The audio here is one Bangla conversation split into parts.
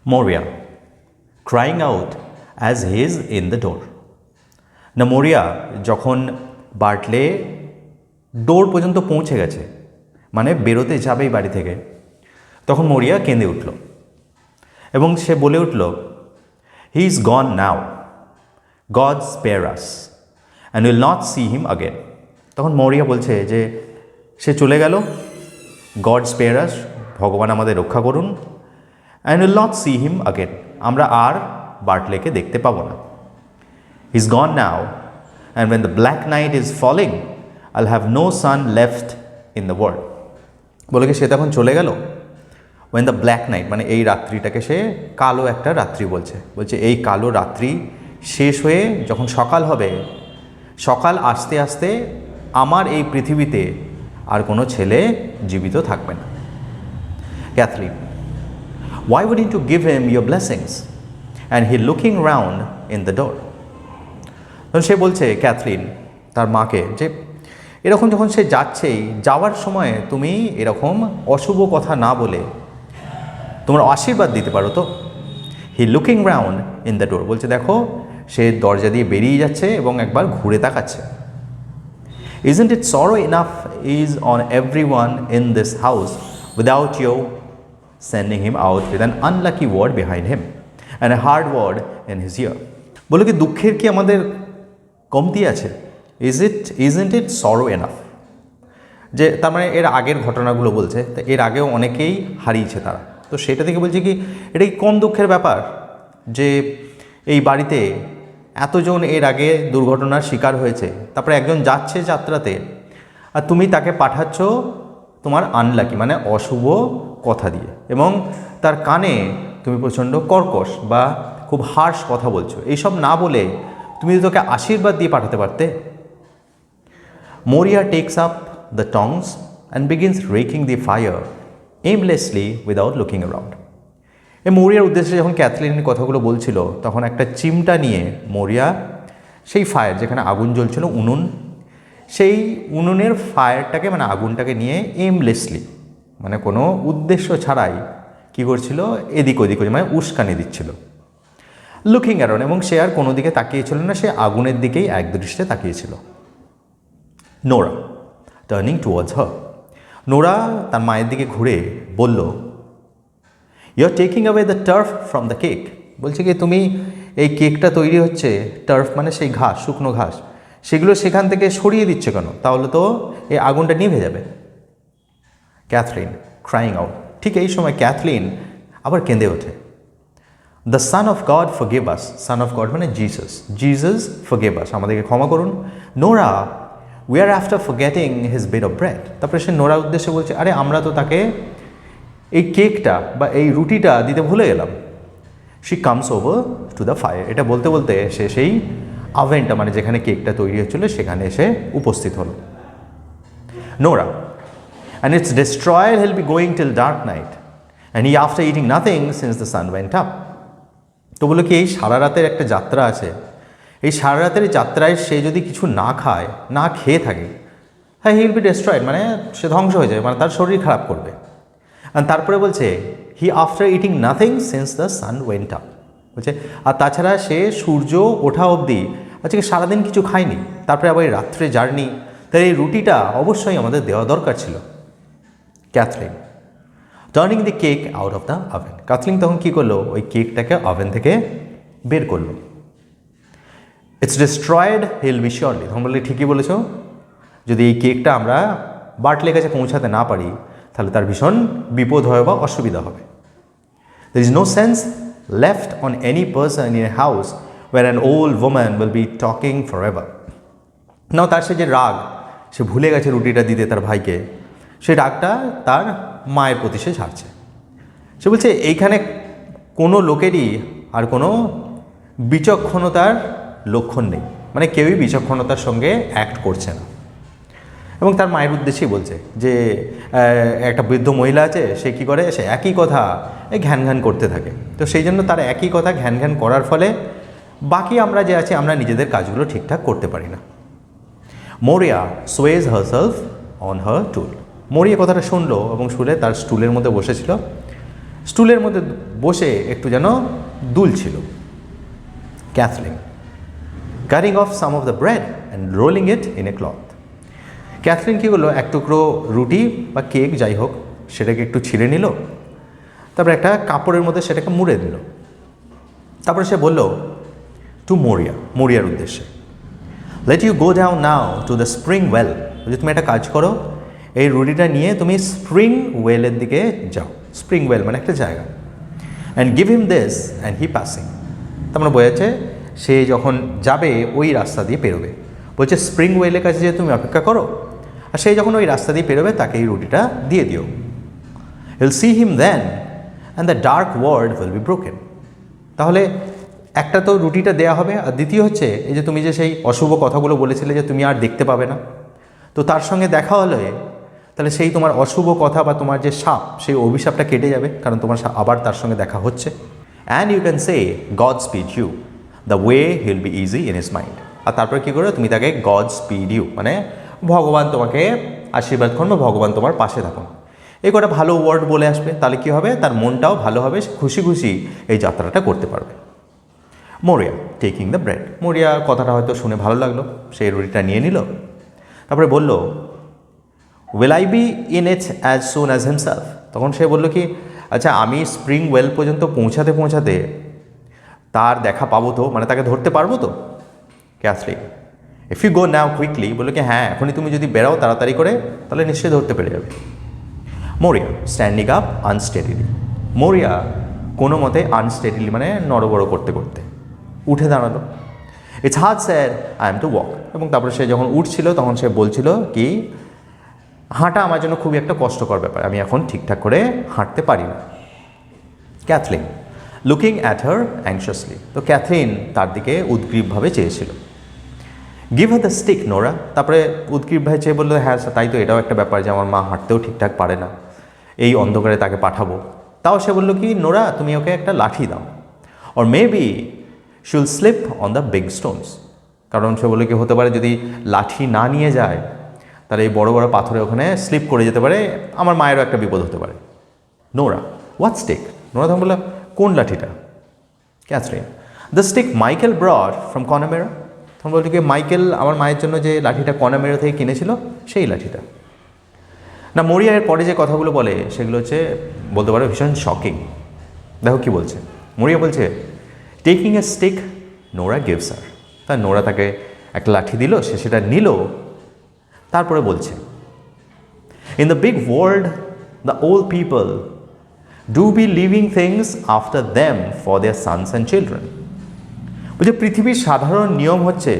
Moria, crying out as he is in the door. না মোরিয়া যখন বার্টলে ডোর পর্যন্ত পৌঁছে গেছে, মানে বেরোতে যাবেই বাড়ি থেকে, তখন মোরিয়া কেঁদে উঠল এবং সে বলে উঠল, হি is gone now, god spare us and will not see him again. তখন মোরিয়া বলছে যে সে চলে গেল, গড স্পেয়ার আস, ভগবান আমাদের রক্ষা করুন, and will not see him again, আমরা আর বার্টলেকে দেখতে পাবো না। He is gone now and when the black night is falling I'll have no sun left in the world. বলে কি সে তখন চলে গেল। ওয়েন দ্য ব্ল্যাক নাইট মানে এই রাত্রিটাকে সে কালো একটা রাত্রি বলছে এই কালো রাত্রি শেষ হয়ে যখন সকাল হবে, সকাল আসতে আসতে আমার এই পৃথিবীতে আর কোনো ছেলে জীবিত থাকবে না। Kathleen, why wouldn't you give him your blessings? And he looking round in the door. তখন সে বলছে ক্যাথলিন তার মাকে যে এরকম যখন সে যাচ্ছেই, যাওয়ার সময় তুমি এরকম অশুভ কথা না বলে তোমার আশীর্বাদ দিতে পারো তো। He looking round in the door, বলছে দেখো সে দরজা দিয়ে বেরিয়ে যাচ্ছে এবং একবার ঘুরে তাকাচ্ছে। Isn't it sorrow enough is on everyone in this house without you sending him out with an unlucky word behind him and a hard word in his ear? বলে কি দুঃখের কি আমাদের কমতি আছে? Isn't it sorrow enough? যে তার মানে এর আগের ঘটনাগুলো বলছে, তো এর আগেও অনেকেই হারিয়েছে তারা, তো সেটা থেকে বলছে কি এটা কি কম দুঃখের ব্যাপার যে এই বাড়িতে এতজন এর আগে দুর্ঘটনার শিকার হয়েছে, তারপরে একজন যাচ্ছে যাত্রাতে আর তুমি তাকে পাঠাচ্ছ তোমার আনলাকি মানে অশুভ কথা দিয়ে, এবং তার কানে তুমি প্রচণ্ড কর্কশ বা খুব হার্শ কথা বলছো। এইসব না বলে তুমি যদি তোকে আশীর্বাদ দিয়ে পাঠাতে পারতে। Maurya takes up the tongs and begins raking the fire aimlessly without looking around. এই মোরিয়ার উদ্দেশ্যে যখন ক্যাথলিনের কথাগুলো বলছিল, তখন একটা চিমটা নিয়ে মোরিয়া সেই ফায়ার, যেখানে আগুন জ্বলছিল উনুন, সেই উনুনের ফায়ারটাকে মানে আগুনটাকে নিয়ে এমলেসলি মানে কোনো উদ্দেশ্য ছাড়াই কী করছিল, এদিক ওদিক মানে উস্কানি দিচ্ছিল। লুকিং অ্যারাউন্ড, এবং সে আর কোনো দিকে তাকিয়েছিল না, সে আগুনের দিকেই একদৃষ্টে তাকিয়েছিল। Nora turning towards her, Nora তার মায়ের দিকে ঘুরে বলল, you are taking away the turf from the cake. বলছে কি তুমি এই কেকটা তৈরি হচ্ছে, টার্ফ মানে সেই ঘাস, শুকনো ঘাস, সেগুলো সেখান থেকে সরিয়ে দিচ্ছে কেন? তাহলে তো এই আগুনটা নিভে যাবে। ক্যাথলিন ক্রাইং আউট, ঠিক এই সময় ক্যাথলিন আবার কেঁদে ওঠে। The son of God forgive us, son of God মানে জিসাস ফরগিভ আস, আমাদেরকে ক্ষমা করুন। Nora, we are after forgetting his bit of bread. তারপরে সে নোরার উদ্দেশ্যে বলছে, আরে আমরা তো তাকে এই কেকটা বা এই রুটিটা দিতে ভুলে গেলাম। She comes over two the fire, এটা বলতে বলতে সে সেই আভেনটা মানে যেখানে কেকটা তৈরি হচ্ছিল সেখানে এসে উপস্থিত হলো। Nora, and it's destroyed he'll be going till dark night and he after eating nothing since the sun went up. তো বলো কি এই সারা রাতের একটা যাত্রা আছে, এই সারা রাতের যাত্রায় সে যদি কিছু না খায়, না খেয়ে থাকে, হ্যাঁ হি উইল বি ডিস্ট্রয়েড মানে সে ধ্বংস হয়ে যাবে, মানে তার শরীর খারাপ করবে। আর তারপরে বলছে he after eating nothing since the sun went up, বলছে আর তাছাড়া সে সূর্য ওঠা অবধি আজকে সারাদিন কিছু খায়নি, তারপরে আবার এই রাত্রে জার্নি, তাই এই রুটিটা অবশ্যই আমাদের দেওয়া দরকার ছিল। Kathleen turning the cake out of the oven, Kathleen তখন কী করলো, ওই কেকটাকে ওভেন থেকে বের করলো। It's destroyed he'll be surely, তখন বললে ঠিকই বলেছ, যদি এই কেকটা আমরা বার্টলের কাছে পৌঁছাতে না পারি তাহলে তার ভীষণ বিপদ হবে বা অসুবিধা হবে। There is no sense left on any person in a house where an old woman will be talking for ever. Now তার সে যে রাগ, সে ভুলে গেছে রুটিটা দিতে তার ভাইকে, সেই রাগটা তার মায়ের প্রতি সে ছাড়ছে। সে বলছে এইখানে কোনো লোকেরই আর কোনো বিচক্ষণতার লক্ষণ নেই, মানে কেউই বিচক্ষণতার সঙ্গে অ্যাক্ট করছে না। এবং তার মায়ের উদ্দেশ্যেই বলছে যে একটা বৃদ্ধ মহিলা আছে, সে কী করে, সে একই কথা ঘ্যান ঘ্যান করতে থাকে, তো সেই জন্য তার একই কথা ঘ্যান ঘ্যান করার ফলে বাকি আমরা যে আছি আমরা নিজেদের কাজগুলো ঠিকঠাক করতে পারি না। Moria sewage herself on her tool, Moria কথাটা শুনলো এবং শুনে তার স্টুলের মধ্যে বসেছিল স্টুলের মধ্যে বসে একটু যেন দুলছিল। Cathleen cutting off some of the bread and rolling it in a cloth. Cathleen কী করলো, এক টুকরো রুটি বা কেক যাই হোক সেটাকে একটু ছিঁড়ে নিল, তারপরে একটা কাপড়ের মধ্যে সেটাকে মুড়ে দিল। তারপরে সে বলল টু মরিয়ার উদ্দেশ্যে, let you go down now to the spring well. যদি তুমি একটা কাজ করো, এই রুটিটা নিয়ে তুমি স্প্রিং ওয়েলের দিকে যাও। স্প্রিং ওয়েল মানে একটা জায়গা। And give him this and he passing. তার মানে বোঝাচ্ছে সে যখন যাবে ওই রাস্তা দিয়ে পেরোবে। বলছে স্প্রিং ওয়েলের কাছে যে তুমি অপেক্ষা করো, আর সেই যখন ওই রাস্তা দিয়ে পেরোবে তাকে এই রুটিটা দিয়ে দিও। Will see him then and the dark world will be broken. তাহলে একটা তো রুটিটা দেয়া হবে, আর দ্বিতীয় হচ্ছে এই যে তুমি যে সেই অশুভ কথাগুলো বলেছিলে যে তুমি আর দেখতে পাবে না, তো তার সঙ্গে দেখা হলে তাহলে সেই তোমার অশুভ কথা বা তোমার যে সাপ, সেই অভিশাপটা কেটে যাবে, কারণ তোমার আবার তার সঙ্গে দেখা হচ্ছে। And you can say God speed you the way he'll be easy in his mind. আর তারপরে কী করে তুমি তাকে গড স্পিড ইউ মানে ভগবান তোমাকে আশীর্বাদ করুন বা ভগবান তোমার পাশে থাকুন, এই কটা ভালো ওয়ার্ড বলে আসবে। তাহলে কী হবে, তার মনটাও ভালো হবে, খুশি খুশি এই যাত্রাটা করতে পারবে। মরিয়া টেকিং দ্য ব্রেড। মরিয়া কথাটা হয়তো শুনে ভালো লাগলো, সেই রুটিটা নিয়ে নিল। তারপরে বলল will I be in it as soon as himself. তখন সে বলল কি, আচ্ছা আমি স্প্রিং ওয়েল পর্যন্ত পৌঁছাতে তার দেখা পাবো তো, মানে তাকে ধরতে পারবো তো? Kathleen if you go now quickly, বললো কি হ্যাঁ এখনই তুমি যদি বেরাও তাড়াতাড়ি করে তাহলে নিশ্চয়ই ধরতে পেরে যাবে। মরিয়া স্ট্যান্ডিং আপ আনস্টেডিলি। মরিয়া কোনো মতে আনস্টেডিলি মানে নড়বড় করতে করতে উঠে দাঁড়ালো। It's hard sir I am to walk. এবং তারপরে সে যখন উঠছিল তখন সে বলছিল কি, হাঁটা আমার জন্য খুবই একটা কষ্টকর ব্যাপার, আমি এখন ঠিকঠাক করে হাঁটতে পারি না। Cathleen looking at her anxiously. তো ক্যাথলিন তার দিকে উদ্গ্রীবভাবে চেয়েছিল। Give her the stick Nora. তারপরে উদ্গ্রীবভাবে চেয়ে বললো হ্যাঁ তাই তো, এটাও একটা ব্যাপার যে আমার মা হাঁটতেও ঠিকঠাক পারে না, এই অন্ধকারে তাকে পাঠাবো। তাও সে বললো কি নোরা তুমি ওকে একটা লাঠি দাও, or maybe she will sleep on the big Stones. কারণ সে বললো কি হতে পারে যদি লাঠি না নিয়ে যায় তাহলে এই বড় বড় পাথরে ওখানে স্লিপ করে যেতে পারে, আমার মায়েরও একটা বিপদ হতে পারে। Nora what stick. নোরা তখন বললো কোন লাঠিটা? Catherine the stick Michael brought from Connemara. তখন বললো কি মাইকেল আমার মায়ের জন্য যে লাঠিটা কনামেরা থেকে কিনেছিল সেই লাঠিটা। না মরিয়া এর পরে যে কথাগুলো বলে সেগুলো হচ্ছে বলতে পারো ভীষণ শকিং। দেখো কি বলছে। মরিয়া বলছে taking a stick Nora gives her. তা নোরা তাকে একটা লাঠি দিল, সে সেটা নিল। তারপরে বলছে in the big world the old people do be leaving things after them for their Sans and children. বলছে পৃথিবীর সাধারণ নিয়ম হচ্ছে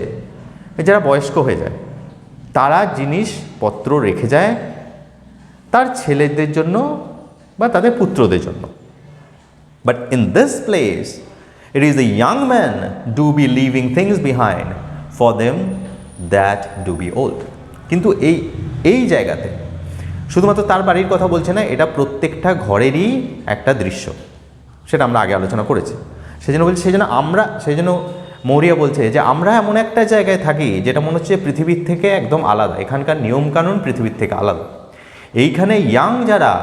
যারা বয়স্ক হয়ে যায় তারা জিনিসপত্র রেখে যায় তার ছেলেদের জন্য বা তাদের পুত্রদের জন্য। But in this place it is the young man do be leaving things behind for them that do be old. কিন্তু এই জায়গাতে শুধুমাত্র তার বাড়ির কথা বলছে না, এটা প্রত্যেকটা ঘরেরই একটা দৃশ্য, সেটা আমরা আগে আলোচনা করেছি। সেজন্য বলছি সেই জন্য মৌরিয়া বলছে যে আমরা এমন একটা জায়গায় থাকি যেটা মনে হচ্ছে পৃথিবীর থেকে একদম আলাদা, এখানকার নিয়মকানুন পৃথিবীর থেকে আলাদা। এইখানে ইয়াং যারা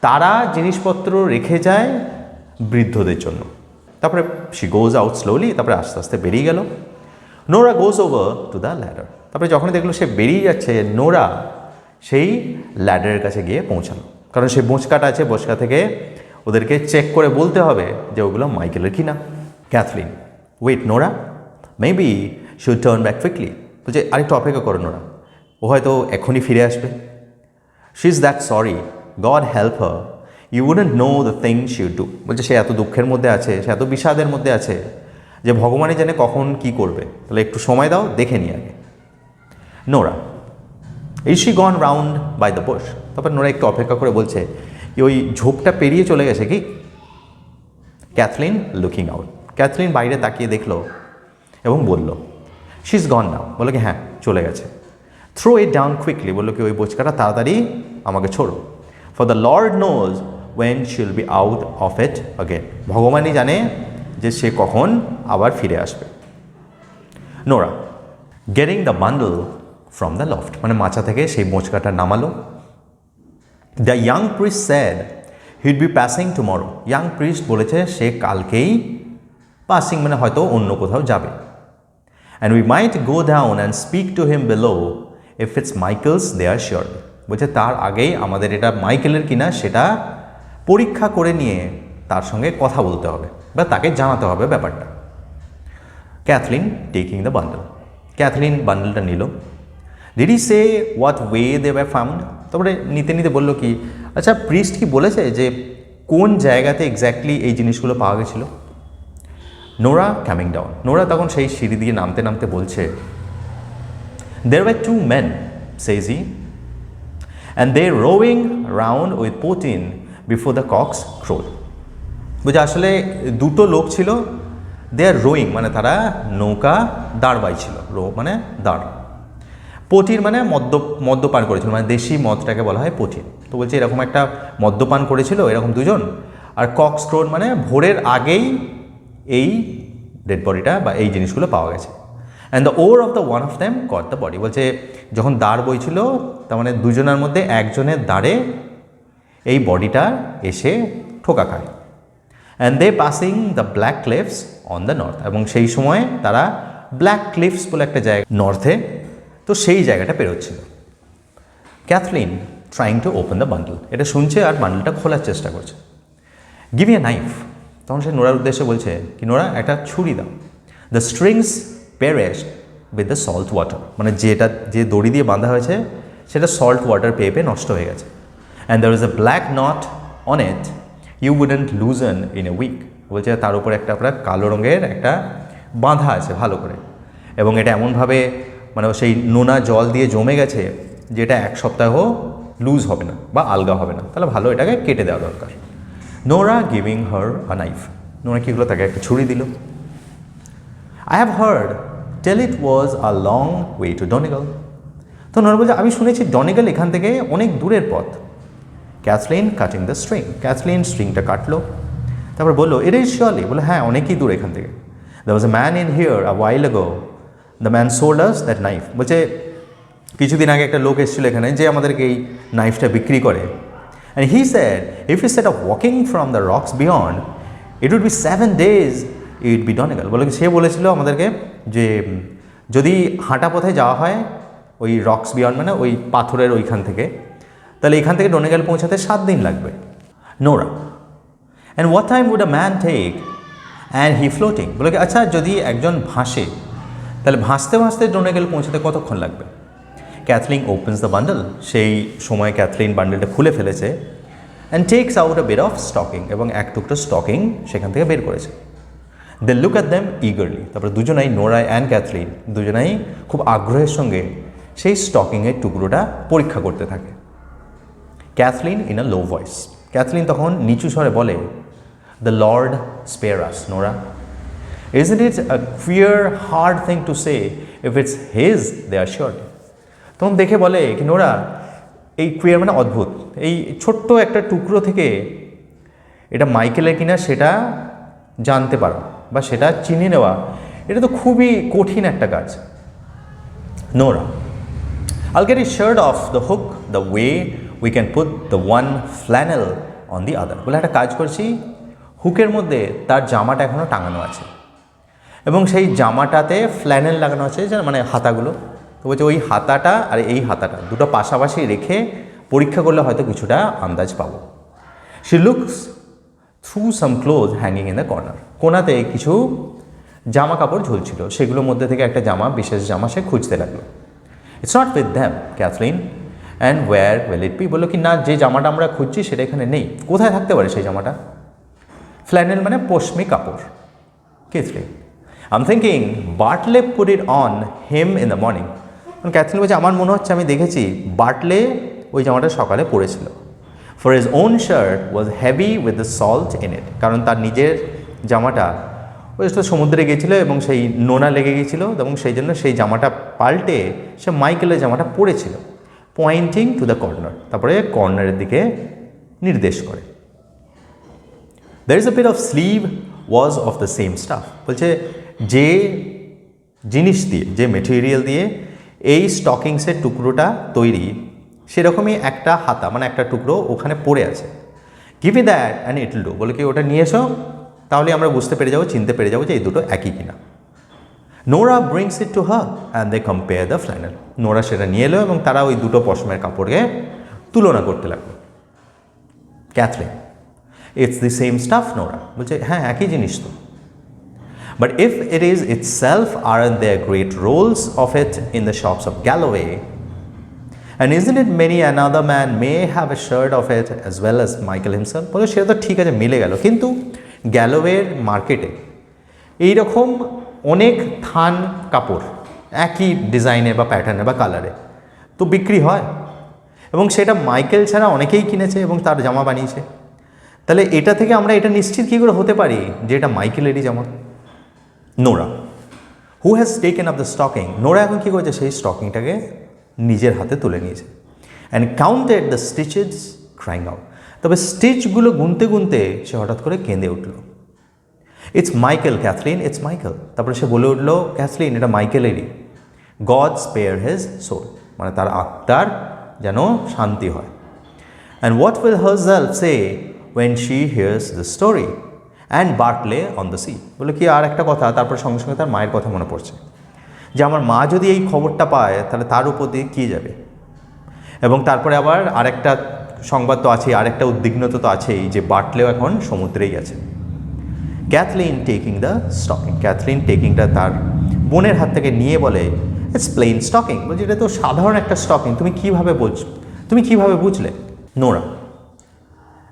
তারা জিনিসপত্র রেখে যায় বৃদ্ধদের জন্য। তারপরে শি গোজ আউট স্লোলি, তারপরে আস্তে আস্তে বেরিয়ে গেল। Nora goes over to the ladder. তারপরে যখন দেখলো সে বেরিয়ে যাচ্ছে, নোরা সেই ল্যাডারের কাছে গিয়ে পৌঁছালো, কারণ সে বোঁচকাটা আছে, বোঁচকা থেকে ওদেরকে চেক করে বলতে হবে যে ওগুলো মাইকেলের কি না। Kathleen wait Nora maybe should turn back quickly. বলছে আরেকটু অপেক্ষা করো নোরা, ও হয়তো এখনই ফিরে আসবে। She is that sorry God help her you wouldn't know the thing she would do. বলছে সে এত দুঃখের মধ্যে আছে, সে এত বিষাদের মধ্যে আছে যে ভগবানই জানে কখন কি করবে, তাহলে একটু সময় দাও, দেখে নিই আগে। Nora is she gone round by the bush. তারপর নোরা একটু অপেক্ষা করে বলছে ওই ঝোপটা পেরিয়ে চলে গেছে কি। Kathleen looking out. ক্যাথলিন বাইরে তাকিয়ে দেখলো এবং বলল শি ইজ গন নাও। বললো কি হ্যাঁ চলে গেছে। Throw it down quickly. বললো কি ওই বোচকাটা তাড়াতাড়ি আমাকে ছোড়ো। For the Lord knows when she will be out of it again. ভগবানই জানে যে সে কখন আবার ফিরে আসবে। Nora getting the bundle from the loft, মানে মাচা থেকে সেই বোচকাটা নামালো। The young priest said he'd be passing tomorrow. Young priest বলেছে সে কালকেই পাসিং মানে হয়তো অন্য কোথাও যাবে। And we mite go down and speak to him below if it's Michael's they are sure. বলছে তার আগেই আমাদের এটা মাইকেলের কিনা সেটা পরীক্ষা করে নিয়ে তার সঙ্গে কথা বলতে হবে বা তাকে জানাতে হবে ব্যাপারটা। Cathleen taking the bundle. Cathleen বান্ডেলটা নিল। Did he say what way they were found? তারপরে নিতে নিতে বললো কি, আচ্ছা প্রিস্ট কি বলেছে যে কোন জায়গাতে এক্স্যাক্টলি এই জিনিসগুলো পাওয়া গেছিলো? Nora coming down. নোরা তখন সেই সিঁড়ি দিয়ে নামতে নামতে বলছে, there were two men, says he, and they rowing round with Putin before the cocks crowed. বুঝে আসলে দুটো লোক ছিল, দে আর রোয়িং মানে তারা নৌকা দাঁড় বাইছিল, রো মানে দাঁড়, পটির মানে মদ্যপান করেছিল, মানে দেশি মদটাকে বলা হয় পটির। তো বলছে এরকম একটা মদ্যপান করেছিল এরকম দুজন, আর কক্স ক্রোড মানে ভোরের আগেই এই ডেড বডিটা বা এই জিনিসগুলো পাওয়া গেছে। And the or of the one of them got the body. বলছে যখন দাঁড় বইছিল তার মানে দুজনের মধ্যে একজনের দাঁড়ে এই বডিটা এসে ঠোকা খায়। And they passing the black cliffs on the north. এবং সেই সময় তারা ব্ল্যাক ক্লিফস বলে একটা জায়গা নর্থে, তো সেই জায়গাটা পেরোচ্ছিল। Cathleen trying to open the bundle. এটা শুনছে আর বান্ডেলটা খোলার চেষ্টা করছে। Give me a knife. তখন সে নোরার উদ্দেশ্যে বলছে কি, নোরা একটা ছুরি দাও। The strings perished with the salt water. মানে যে দড়ি দিয়ে বাঁধা হয়েছে সেটা সল্ট ওয়াটার পেয়ে পেয়ে নষ্ট হয়ে গেছে। And there is a black knot on it you wouldn't loosen in a week. বলছে তার উপরে একটা আপনার কালো রঙের একটা বাঁধা আছে ভালো করে, এবং এটা এমনভাবে মানে সেই নোনা জল দিয়ে জমে গেছে যে এটা এক সপ্তাহ লুজ হবে না বা আলগা হবে না, তাহলে ভালো এটাকে কেটে দেওয়া দরকার। Nora giving her a knife. Nora কী হলো, তাকে একটা ছুরি দিল। I have heard tell it was a long way to Donegal. তো নোরা বলছে আমি শুনেছি ডনেগল এখান থেকে অনেক দূরের পথ। Cathleen cutting the string. Cathleen স্ট্রিংটা কাটলো, তারপর বললো ইট ইজ শিওরলি। বলে হ্যাঁ অনেকই দূর এখান থেকে। There was a man in here a while ago, the man sold us that knife. বলছে কিছুদিন আগে একটা লোক এসেছিল এখানে যে আমাদেরকে এই নাইফটা বিক্রি করে। And he said if you set off walking from the rocks beyond it would be 7 days it be Donegal. বলে সে বলেছিল আমাদেরকে যে যদি হাঁটা পথে যাওয়া হয় ওই রক্স বিয়ন্ড মানে ওই পাথরের ওইখান থেকে, তাহলে এখান থেকে ডনেগল পৌঁছাতে 7 দিন লাগবে। Nora and what time would a man take and he floating. বলে আচ্ছা যদি একজন ভাসে তাহলে ভাসতে ভাসতে ডনেগল পৌঁছাতে কতক্ষণ লাগবে? Kathleen opens the bundle. সেই সময় ক্যাথলিন বান্ডেলটা খুলে ফেলেছে। And takes out a bit of stocking, এবং এক টুকরো স্টকিং সেখান থেকে বের করেছে। They look at them eagerly. তারপরে দুজনাই, নোরা অ্যান্ড ক্যাথলিন দুজনাই খুব আগ্রহের সঙ্গে সেই স্টকিংয়ের টুকরোটা পরীক্ষা করতে থাকে। Kathleen in a low voice. Kathleen তখন নিচু স্বরে বলে, the Lord spare us Nora. Isn't it a queer hard thing to say if it's his they are sure. তখন দেখে বলে কি নোরা, এই কুইয়ার মানে অদ্ভুত, এই ছোট্ট একটা টুকরো থেকে এটা মাইকেলের কিনা সেটা জানতে পারা বা সেটা চিনে নেওয়া, এটা তো খুবই কঠিন একটা কাজ। Nora, I'll get his shirt off the hook the way we can put the one flannel on the other. বলে একটা কাজ করছি, হুকের মধ্যে তার জামাটা এখনও টাঙানো আছে এবং সেই জামাটাতে ফ্ল্যানেল লাগানো আছে, মানে হাতাগুলো। তো বলছে ওই হাতাটা আর এই হাতাটা দুটো পাশাপাশি রেখে পরীক্ষা করলে হয়তো কিছুটা আন্দাজ পাবো। She looks through some cloth hanging in the corner. কোনাতে কিছু জামা কাপড় ঝুলছিল, সেগুলোর মধ্যে থেকে একটা জামা, বিশেষ জামা সে খুঁজতে লাগলো। It's not with them Kathleen and where will it be. বললো কি না, যে জামাটা আমরা খুঁজছি সেটা এখানে নেই। কোথায় থাকতে পারে সেই জামাটা? ফ্ল্যানেল মানে পশমি কাপড়। Cathleen, I am thinking Bartley put it on him in the morning. Cathleen বলছে আমার মনে হচ্ছে আমি দেখেছি বার্টলে ওই জামাটা সকালে পরেছিল। For his own shirt was heavy with the salt in it. কারণ তার নিজের জামাটা ওই তো সমুদ্রে গিয়েছিলো এবং সেই নোনা লেগে গিয়েছিলো, এবং সেই জন্য সেই জামাটা পাল্টে সে মাইকেলের জামাটা পরেছিল। পয়েন্টিং টু দ্য কর্নার, তারপরে কর্নারের দিকে নির্দেশ করে। There is a bit of sleeve was of the same stuff. বলছে যে জিনিস দিয়ে, যে মেটেরিয়াল দিয়ে এই স্টকিংসের টুকরোটা তৈরি, সেরকমই একটা হাতা মানে একটা টুকরো ওখানে পড়ে আছে। Give me that and it will do, বলে কি ওটা নিয়ে এসো, তাহলে আমরা বুঝতে পেরে যাবো, চিনতে পেরে যাবো যে এই দুটো একই কিনা। Nora brings it to her and they compare the flannel. Nora সেটা নিয়ে এলো এবং তারা ওই দুটো পশমের কাপড়কে তুলনা করতে লাগলো। Kathleen, it's the same stuff. Nora বলছে হ্যাঁ একই জিনিস তো। But if it is itself, aren't there great rolls of it in the shops of Galloway? And isn't it many another man may have a shirt of it as well as Michael himself? বলে সেটা তো ঠিক আছে, মিলে গেল, কিন্তু গ্যালোওয়ের মার্কেটে এইরকম অনেক থান কাপড় একই ডিজাইনে বা প্যাটার্নে বা কালারে তো বিক্রি হয়, এবং সেটা মাইকেল ছাড়া অনেকেই কিনেছে এবং তার জামা বানিয়েছে। তাহলে এটা থেকে আমরা এটা নিশ্চিত কী করে হতে পারি যে এটা মাইকেলেরই জামা? Nora, who has taken up the stocking, Nora এখন কী করেছে, সেই স্টকিংটাকে নিজের হাতে তুলে নিয়েছে। And counted the stitches crying out, তবে স্টিচগুলো গুনতে গুনতে সে হঠাৎ করে কেঁদে উঠল। It's Michael Cathleen, it's Michael. তারপরে সে বলে উঠল, ক্যাথলিন এটা মাইকেলেরই। গড স্পেয়ার হিজ সোল, মানে তার আত্মার যেন শান্তি হয়। And what will herself say when she hears the story and বার্টলে on the C, বলে কি আর একটা কথা, তারপর সঙ্গে সঙ্গে তার মায়ের কথা মনে পড়ছে যে আমার মা যদি এই খবরটা পায় তাহলে তার উপর দিয়ে কী যাবে। এবং তারপরে আবার আরেকটা সংবাদ তো আছেই, আরেকটা উদ্বিগ্নতা তো আছেই যে বার্টলেও এখন সমুদ্রেই আছে। Cathleen taking the stocking, Cathleen টেকিংটা তার বোনের হাত থেকে নিয়ে বলে ইটস প্লেন স্টকিং, বলছে এটা তো সাধারণ একটা স্টকিং, তুমি কীভাবে বুঝলে? Nora,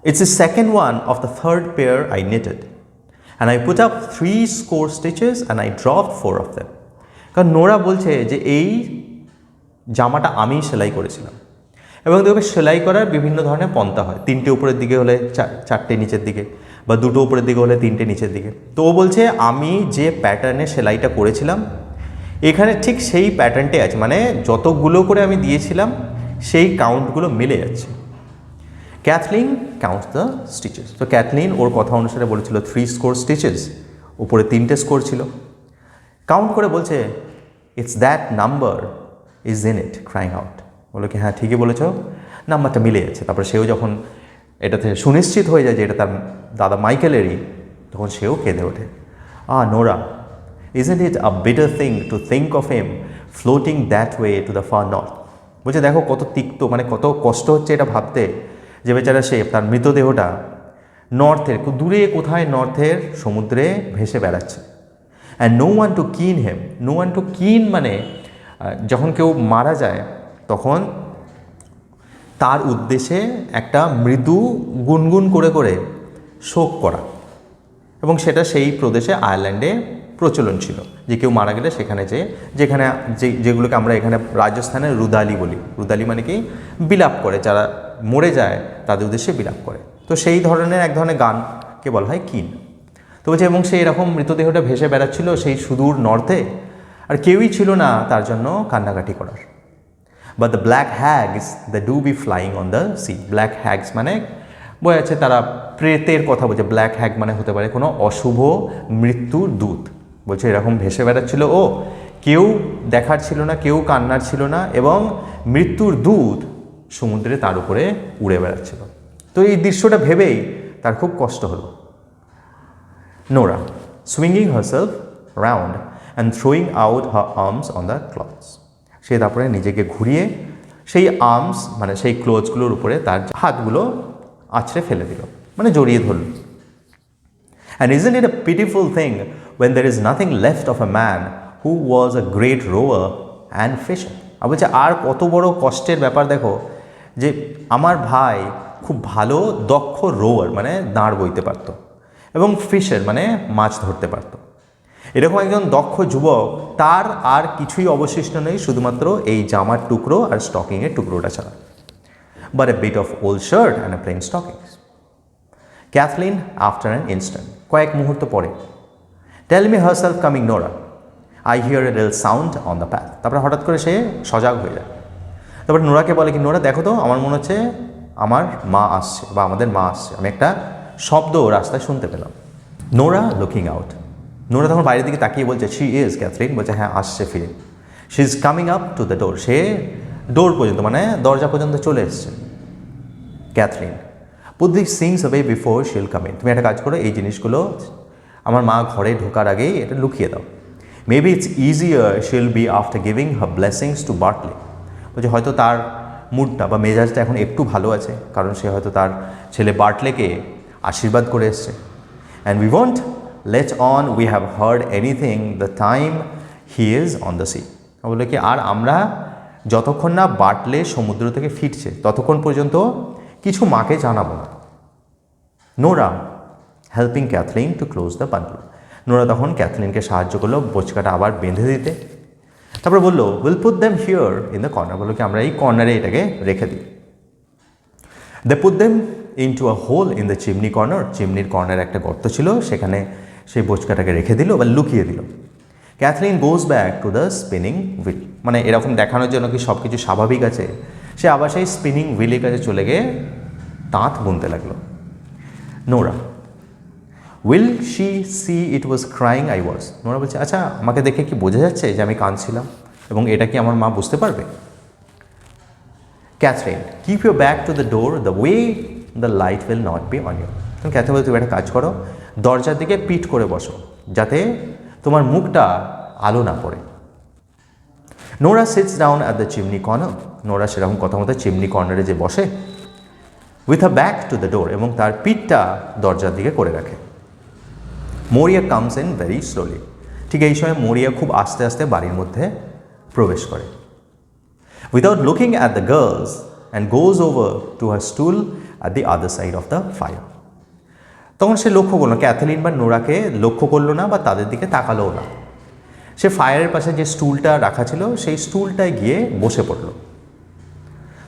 it's the second one of the third pair I knitted, and I put up 80 stitches and I dropped 4 of them. কারণ নোরা বলছে যে এই জামাটা আমি সেলাই করেছিলাম, এবং দেখবে সেলাই করার বিভিন্ন ধরনের পন্থা হয়, 3টে উপরের দিকে হলে 4টে নিচের দিকে, বা 2টো উপরের দিকে হলে 3টে নিচের দিকে। তো ও বলছে আমি যে প্যাটার্নে সেলাইটা করেছিলাম এখানে ঠিক সেই প্যাটার্নটাই আছে, মানে যতগুলো করে আমি দিয়েছিলাম সেই কাউন্টগুলো মিলে যাচ্ছে। ক্যাথলিন কাউন্টস দ্য স্টিচেস, তো ক্যাথলিন ওর কথা অনুসারে বলেছিল 3 স্টিচেস, উপরে 3টে স্কোর ছিল। কাউন্ট করে বলছে it's that number is in it crying out, বলো কি হ্যাঁ ঠিকই বলেছ, নাম্বারটা মিলে যাচ্ছে। তারপরে সেও যখন এটাতে সুনিশ্চিত হয়ে যায় যে এটা তার দাদা মাইকেলেরই, তখন সেও কেঁদে ওঠে। Nora, isn't it a bitter thing to think of him floating that way to the far north? বলছে দেখো কত তিক্ত, মানে কত কষ্ট হচ্ছে এটা ভাবতে যে বেচারা সে তার মৃতদেহটা নর্থের দূরে কোথায় নর্থের সমুদ্রে ভেসে বেড়াচ্ছে। অ্যান্ড নো ওয়ান টু কিন হেম, নো ওয়ান টু কিন মানে যখন কেউ মারা যায় তখন তার উদ্দেশ্যে একটা মৃদু গুনগুন করে করে শোক করা, এবং সেটা সেই প্রদেশে আয়ারল্যান্ডে প্রচলন ছিল যে কেউ মারা গেলে সেখানে যেগুলোকে আমরা এখানে রাজস্থানে রুদালি বলি, রুদালি মানে কি বিলাপ করে, যারা মরে যায় তাদের উদ্দেশ্যে বিলাপ করে, তো সেই ধরনের এক ধরনের গানকে বলা হয় কিন। তো বলছে এবং সেই এরকম মৃতদেহটা ভেসে বেড়াচ্ছিল সেই সুদূর নর্থে, আর কেউই ছিল না তার জন্য কান্নাকাটি করার। But the black hags the do be flying on the sea, black hags মানে বোঝাচ্ছে তারা প্রেতের কথা বলছে, ব্ল্যাক হ্যাগ মানে হতে পারে কোনো অশুভ মৃত্যুর দূত, বলছে এরকম ভেসে বেড়াচ্ছিল ও, কেউ দেখার ছিল না, কেউ কান্নার ছিল না, এবং মৃত্যুর দূত সমুদ্রে তার উপরে উড়ে বেড়াচ্ছিল। তো এই দৃশ্যটা ভেবেই তার খুব কষ্ট হলো। Nora swinging herself round and throwing out her arms on the clothes, সে তারপরে নিজেকে ঘুরিয়ে সেই আর্মস মানে সেই ক্লোথসগুলোর উপরে তার হাতগুলো আছড়ে ফেলে দিল, মানে জড়িয়ে ধরল। And isn't it a pitiful thing when there is nothing left of a man who was a great rower and fisher? আর বলছে আর কত বড় কষ্টের ব্যাপার দেখো যে আমার ভাই খুব ভালো দক্ষ রোয়ার মানে দাঁড় বইতে পারতো, এবং ফিশার মানে মাছ ধরতে পারতো। এরকম একজন দক্ষ যুবক, তার আর কিছুই অবশিষ্ট নেই শুধুমাত্র এই জামার টুকরো আর স্টকিংয়ের টুকরোটা ছাড়া। But a bit of old shirt and a plain stockings. Kathleen, after an instant, কয়েক মুহূর্ত পরে, tell me herself coming Nora. I hear a little sound on the path. তারপরে হঠাৎ করে সে সজাগ হয়ে যায়। তারপরে নোরাকে বলে কি নোরা দেখো তো, আমার মনে হচ্ছে আমার মা আসছে বা আমাদের মা আসছে, আমি একটা শব্দ রাস্তায় শুনতে পেলাম। নোরা লুকিং আউট, নোরা তখন বাইরের দিকে তাকিয়ে বলছে শি ইজ ক্যাথলিন, বলছে হ্যাঁ আসছে ফিরে। She is coming up to the door, সে ডোর পর্যন্ত মানে দরজা পর্যন্ত চলে এসছে। Cathleen put this things away before she will come in. তুমি একটা কাজ করো, এই জিনিসগুলো আমার মা ঘরে ঢোকার আগেই এটা লুকিয়ে দাও। Maybe it's easier she will be after giving her blessings to Bartley. বলছে হয়তো তার মুডটা বা মেজাজটা এখন একটু ভালো আছে, কারণ সে হয়তো তার ছেলে বার্টলেকে আশীর্বাদ করে এসছে। And we won't let on we have heard anything the time he is on the sea. বললো কি আর আমরা যতক্ষণ না বার্টলে সমুদ্র থেকে ফিরছে ততক্ষণ পর্যন্ত কিছু মাকে জানাবো না। Nora helping Kathleen to close the bundle. Nora তখন ক্যাথলিনকে সাহায্য করলো বোচকাটা আবার বেঁধে দিতে। তারপরে বললো will put them here in the corner. বললো কি আমরা এই কর্নারে এটাকে রেখে দিই। They put them into a hole in the chimney corner. চিমনির কর্নারে একটা গর্ত ছিল, সেখানে সেই বোচকাটাকে রেখে দিল বা লুকিয়ে দিল। Kathleen goes back to the spinning wheel. মানে এরকম দেখানোর জন্য কি সব কিছু স্বাভাবিক আছে, সে আবার সেই স্পিনিং হুইলের কাছে চলে গিয়ে তাঁত বুনতে লাগলো। Nora will she see it was crying I was. Nora বলছে আচ্ছা আমাকে দেখে কি বোঝা যাচ্ছে যে আমি কাঁদছিলাম, এবং এটা কি আমার মা বুঝতে পারবে? Katherine keep your back to the door the way the light will not be on you. তুমি ক্যাথরিন বলতে তুমি একটা কাজ করো, দরজার দিকে পিঠ করে বসো যাতে তোমার মুখটা আলো না পড়ে। Nora sits down at the chimney corner. Nora সেরকম কথা মতো চিমনি কর্নারে যে বসে, with a back to the door, এবং তার পিঠটা দরজার দিকে করে রাখে। মরিয়া কামস ইন ভেরি স্লোলি। ঠিক এই সময় মরিয়া খুব আস্তে আস্তে বাড়ির মধ্যে প্রবেশ করে। Without looking at the girls and goes over to her স্টুল at the other side of the fire. তখন সে লক্ষ্য করলো, ক্যাথলিন বা নোরাকে লক্ষ্য করলো না বা তাদের দিকে তাকালোও না। সে ফায়ারের পাশে যে স্টুলটা রাখা ছিল সেই স্টুলটায় গিয়ে বসে পড়ল।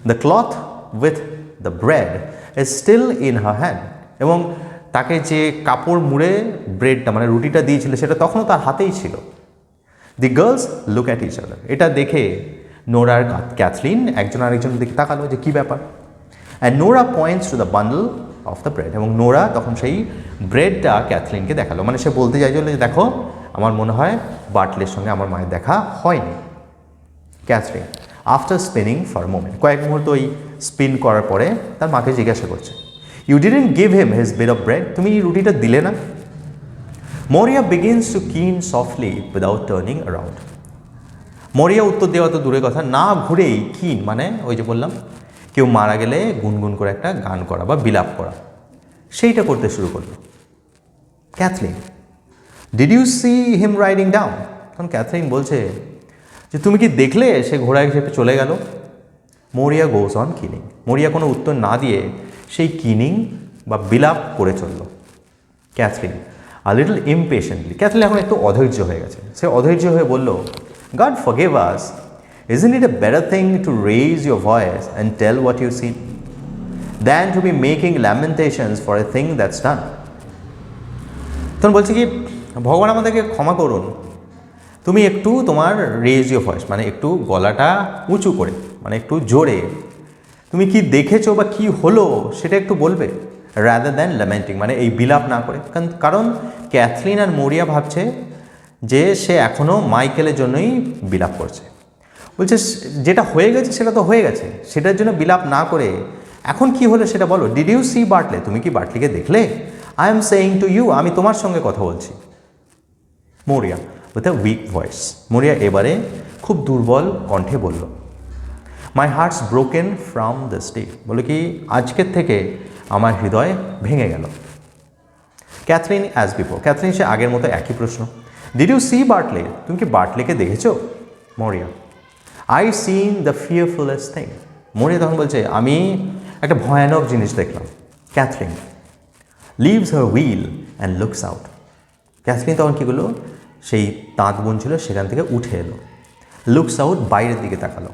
The cloth with the bread is still in her hand. এবং তাকে যে কাপড় মুড়ে ব্রেডটা মানে রুটিটা দিয়েছিল সেটা তখনও তার হাতেই ছিল। The girls look at each other. এটা দেখে নোরা আর ক্যাথলিন একজন আরেকজনের দিকে তাকালো যে কী ব্যাপার। And Nora points to the bundle of the bread. এবং নোরা তখন সেই ব্রেডটা ক্যাথলিনকে দেখালো, মানে সে বলতে চাইছিল যে দেখো আমার মনে হয় বার্টলের সঙ্গে আমার মায়ের দেখা হয়নি। Katherine after spinning for moment, কয়েক মুহূর্ত ওই স্পিন করার পরে তার মাকে জিজ্ঞাসা করছে, you didn't give him his bit of bread. তুমি এই রুটিটা দিলে না? Maurya begins to keen softly without turning around. Maurya উত্তর দেওয়া তো দূরের কথা, না ঘুরেই কিন মানে ওই যে বললাম কেউ মারা গেলে গুনগুন করে একটা গান করা বা বিলাপ করা, সেইটা করতে শুরু করলো। Kathleen did you see him riding down. তখন ক্যাথলিন বলছে যে তুমি কি দেখলে সে ঘোড়ায় চেপে চলে গেল? মরিয়া গোজ অন কিনিং। মরিয়া কোনো উত্তর না দিয়ে সেই কিনিং বা বিলাপ করে চলল। Cathleen a little impatiently. Cathleen এখন একটু অধৈর্য হয়ে গেছে। সে অধৈর্য হয়ে বলল, God forgive us, isn't it a better thing to raise your voice and tell what you see than to be making lamentations for a thing that's done? তখন বলছে কি ভগবান আমাদেরকে ক্ষমা করুন, তুমি একটু তোমার রেজ ইউর ভয়েস মানে একটু গলাটা উঁচু করে মানে একটু জোরে তুমি কি দেখেছো বা কি হলো সেটা একটু বলবে, রাদার দ্যান ল্যামেন্টিং মানে এই বিলাপ না করে। কারণ ক্যাথলিন আর মরিয়া ভাবছে যে সে এখনও মাইকেলের জন্যই বিলাপ করছে। বলছে যেটা হয়ে গেছে সেটা তো হয়ে গেছে, সেটার জন্য বিলাপ না করে এখন কি হলো সেটা বলো। ডিড ইউ সি বার্টলে, তুমি কি বার্টলিকে দেখলে? I am saying to you, আমি তোমার সঙ্গে কথা বলছি। মরিয়া উইথ আ উইক ভয়েস। মরিয়া এবারে খুব দুর্বল কণ্ঠে বলল, my heart's broken from this day. বলে কি আজকের থেকে আমার হৃদয় ভেঙে গেল। Catherine as before. ক্যাথরিন সে আগের মতো একই প্রশ্ন, ডিড ইউ সি বার্টলে, তুমি কি বার্টলেকে দেখেছো? Maurya I seen the fearfullest thing. Maurya তখন বলছে আমি একটা ভয়ানক জিনিস দেখলাম। Katherine leaves her wheel and looks out. Katherine তখন কী করলো, সেই তাঁত বুনছিল সেখান থেকে উঠে এলো, লুকস আউট বাইরের দিকে তাকালো।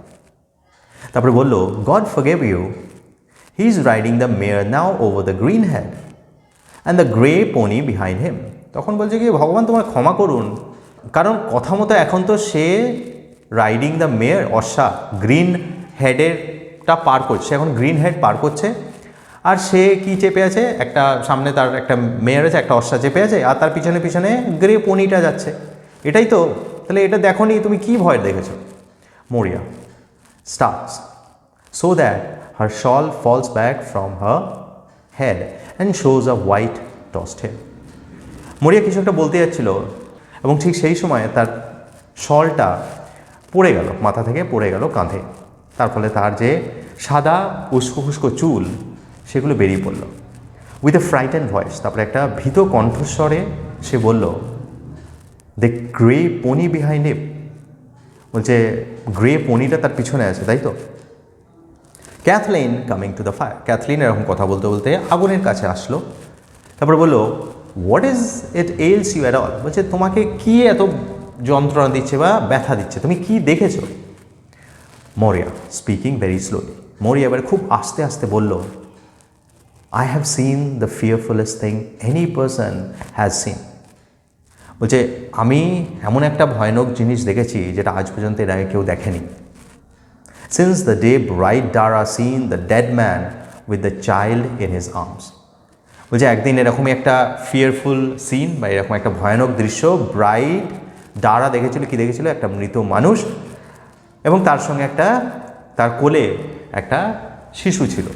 তারপরে বললো, God forgive you, he is riding the mare now over the green head and the grey pony behind him. তখন বলছে কি ভগবান তোমার ক্ষমা করুন, কারণ কথা মতো এখন তো সে রাইডিং দ্য মেয়ার অশ্বা গ্রিন হেডেরটা পার করছে, এখন গ্রিন হেড পার করছে। আর সে কি চেপে আছে, একটা সামনে তার একটা মেয়ার আছে, একটা অশ্বা চেপে আছে, আর তার পিছনে পিছনে গ্রে পনিটা যাচ্ছে। এটাই তো, তাহলে এটা দেখো নি তুমি কী ভয় দেখেছ? Maurya starts so that her shawl falls back from her head and shows a white tossed hair. মরিয়া কিছু একটা বলতে যাচ্ছিল এবং ঠিক সেই সময় তার শলটা পড়ে গেল, মাথা থেকে পড়ে গেল কাঁধে। তার ফলে তার যে সাদা উস্কো খুস্কো চুল সেগুলো বেরিয়ে পড়ল। উইথ এ ফ্রাইটেন্ড ভয়েস, তারপরে একটা ভীত কণ্ঠস্বরে সে বলল, the grey pony behind him, বলছে গ্রে পনিটা তার পিছনে আছে, তাই তো? Kathleen coming to the fire, Kathleen এরকম কথা বলতে বলতে আগুনের কাছে আসলো, তারপরে বললো, what is it else you at all, বলছে তোমাকে কি এত যন্ত্রণা দিচ্ছে বা ব্যথা দিচ্ছে, তুমি কি দেখেছো? মরিয়া স্পিকিং ভেরি স্লোলি, মরিয়া এবার খুব আস্তে আস্তে বলল, I have seen the fearfullest thing any person has seen, বলছে আমি এমন একটা ভয়ানক জিনিস দেখেছি যেটা আজ পর্যন্ত এর আগে কেউ দেখেনি। Since the day bright Dara seen the dead man with the child in his arms, বলছে একদিন এরকমই একটা ফিয়ারফুল সিন বা এরকম একটা ভয়ানক দৃশ্য ব্রাইট ডারা দেখেছিল। কি দেখেছিল? একটা মৃত মানুষ এবং তার সঙ্গে একটা, তার কোলে একটা শিশু ছিল।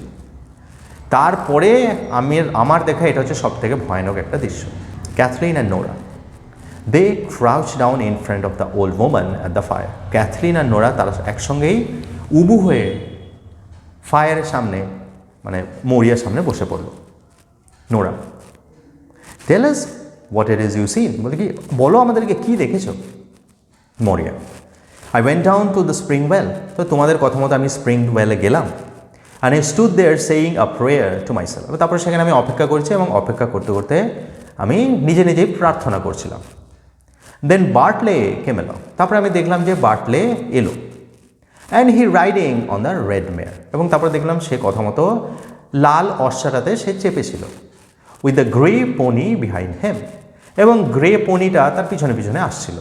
তারপরে আমার দেখা এটা হচ্ছে সব থেকে ভয়ানক একটা দৃশ্য। Kathleen and Nora, they crouch down in front of the old woman at the fire, Kathleen আর নোরা তারা একসঙ্গেই উবু হয়ে ফায়ারের সামনে, মানে মরিয়ার সামনে বসে পড়ল। Nora, tell us what it is you seen, বলে কি বলো আমাদেরকে কি দেখেছো? Maurya, I went down to the spring well, তো তোমাদের কথা মতো আমি স্প্রিং ওয়েলে গেলাম। And I stood there saying a prayer to myself, তারপরে সেখানে আমি অপেক্ষা করছি এবং অপেক্ষা করতে করতে আমি নিজে নিজেই প্রার্থনা করছিলাম। দেন বার্টলে কেম এলো, তারপরে আমি দেখলাম যে বার্টলে এলো। And he riding on the red mare, এবং তারপরে দেখলাম সে কথা মতো লাল অশ্বাটাতে সে চেপেছিল। With the grey pony behind him, এবং গ্রে পনিটা তার পিছনে পিছনে আসছিল।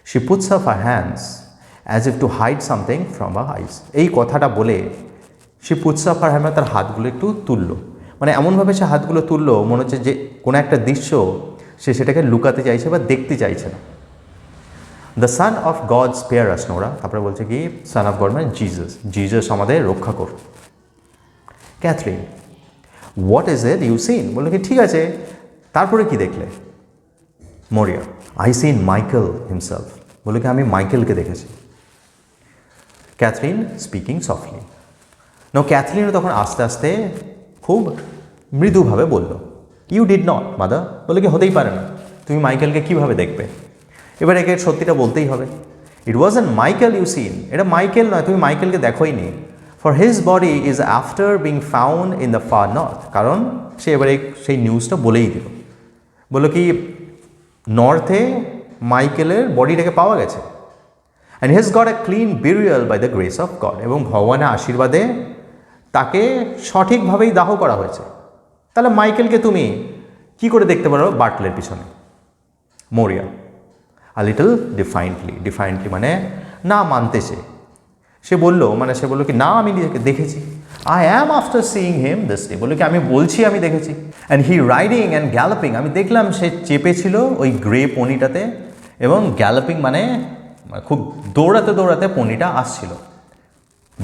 She puts up her hands as if to hide something from her eyes, এই কথাটা বলে she puts up her hand, তার হাতগুলো একটু তুললো, মানে এমনভাবে সে হাতগুলো তুললো মনে হচ্ছে যে কোনো একটা দৃশ্য সে সেটাকে লুকাতে চাইছে বা দেখতে চাইছে না। The son of God spare us, Nora তারপরে বলছে কি সান অফ গড মানে জিজাস, জিজাস আমাদের রক্ষা কর। Kathleen, what is it you seen, বললো কি ঠিক আছে তারপরে কি দেখলে? মরিয়া, আই সিন মাইকেল হিমসেলফ, বললো কি আমি মাইকেলকে দেখেছি। ক্যাথলিন স্পিকিং সফটলি, নো ক্যাথলিনও তখন আস্তে আস্তে খুব মৃদুভাবে বলল, ইউ ডিড নট মাদার, বলে কি হতেই পারে না, তুমি মাইকেলকে কীভাবে দেখবে? এবার একে সত্যিটা বলতেই হবে। It was an Michael you seen, এটা মাইকেল নয়, তুমি মাইকেলকে দেখোই নি। For his body is after being found in the far north, কারণ সে এবারে সেই নিউজটা বলেই দিল, বললো কি নর্থে মাইকেলের বডিটাকে পাওয়া গেছে। And his got a clean burial by the grace of God, এবং ভগবানের আশীর্বাদে তাকে সঠিকভাবেই দাহ করা হয়েছে। তাহলে মাইকেলকে তুমি কি করে দেখতে পারো বার্টলের পিছনে? মরিয়া, আ লিটল ডিফাইন্টলি মানে না মানতে সে বললো, মানে সে বললো কি না আমি দেখেছি। I am after seeing him this day, বললো কি আমি বলছি আমি দেখেছি। And he riding and galloping, আমি দেখলাম সে চেপেছিল ওই গ্রে পনিটাতে, এবং গ্যালোপিং মানে খুব দৌড়াতে দৌড়াতে পনিটা আসছিল।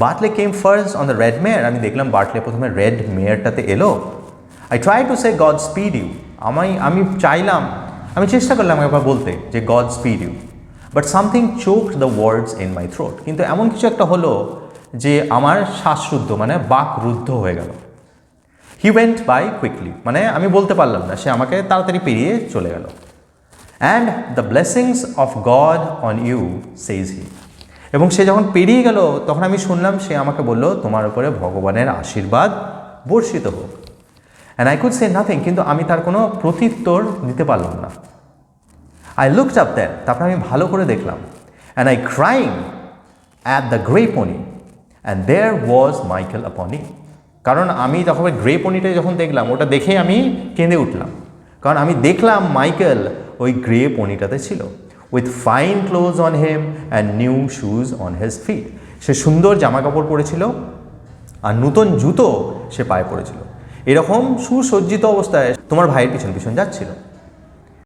Bartley came first on the red mare, আমি দেখলাম বার্টলে প্রথমে রেড মেয়ারটাতে এলো। I try to say God speed you, আমি চেষ্টা করলাম একবার বলতে যে God speed you, but something choked the words in my throat, কিন্তু এমন কিছু একটা হলো যে আমার শ্বাসরুদ্ধ মানে বাক রুদ্ধ হয়ে গেল। হি ওয়েন্ট বাই কুইকলি, মানে আমি বলতে পারলাম না, সে আমাকে তাড়াতাড়ি পেরিয়ে চলে গেল। And the blessings of God on you says he, এবং সে যখন পেরিয়ে গেল তখন আমি শুনলাম সে আমাকে বলল তোমার উপরে ভগবানের আশীর্বাদ বর্ষিত হোক। And I could say nothing, কিন্তু আমি তার কোনো প্রত্যুত্তর দিতে পারলাম না। আই লুকড আপ দ্যাট, তারপর আমি ভালো করে দেখলাম। And I crying at the grey pony and there was Michael upon it, কারণ আমি তখন গ্রে পনিটা যখন দেখলাম ওটা দেখে আমি কেঁদে উঠলাম, কারণ আমি দেখলাম মাইকেল ওই গ্রে পনিটাতে ছিল। With fine clothes on him and new shoes on his feet, সে সুন্দর জামা কাপড় পরেছিল আর নূতন জুতো সে পায়ে পড়েছিল। এরকম সুসজ্জিত অবস্থায় তোমার ভাইয়ের পিছন পিছন যাচ্ছিল।